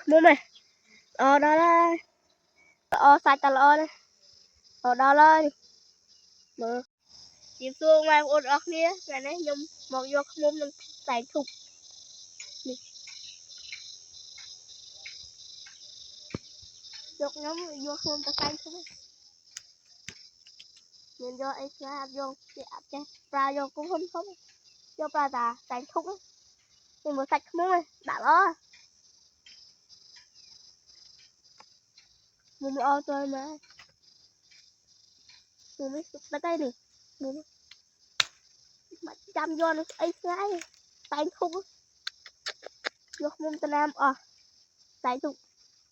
Mua mày. Đó đây. Sạch tao đây. Đó lên. Mở. Chìm xuống ngoài ôn ớt nia. Này này nhung một vô không mình xài thục. Dọc nhóm vô không ta xài thục. Mình vô ấy ra vô chị áp chết. Ra vô cũng không. Vô ra ta xài thục. Nhưng mà sạch không mày. Đã đó. Mua ô tôi mà. Mua mấy bắt tay đi. Mua mà chăm vô nó ấy cái tay thục vô không ta nam tay thục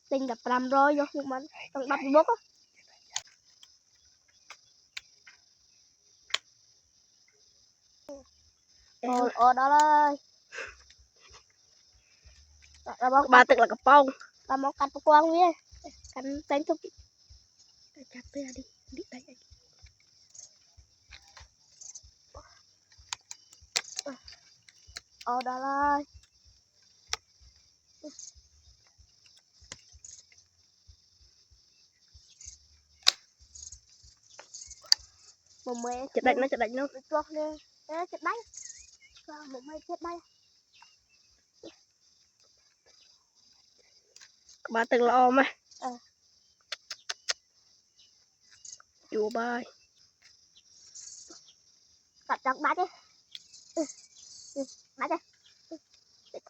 tình gặp làm rồi vô không mình trong đập bốc á đó đây bà tức là cặp bông bà mong cắt quang với cắt tay thục chặt tới đi tay đó đây một mẹ chật đánh nó cho nè chật đánh một mẹ chết đây bà từng lo mà chùa bài cắt chặt bát đi bát đi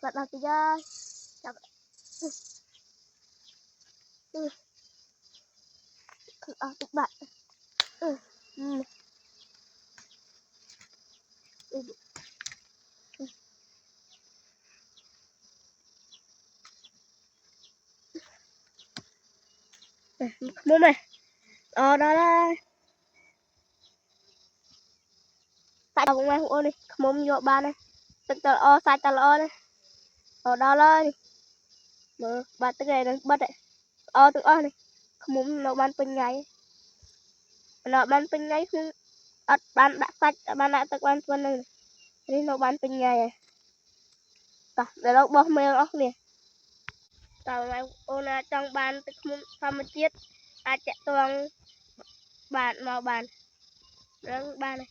cắt vào thì ra chặt tức bạn mua mày đó đây tại đồng ngoài ô đi mồm vô ba này tức là sai tao là này đó lên mở ba tức này nó bắt đấy tức này mồm nó ban pin ngày nó ban pin ngày không ban đã sạch ban đã tức ban pin này đi nó ban pin ngày ta để nó bỏ mèo ốc nè tao ngoài ô na trong ban tức mồm tham chiết chạy toàn bạn màu bàn ban này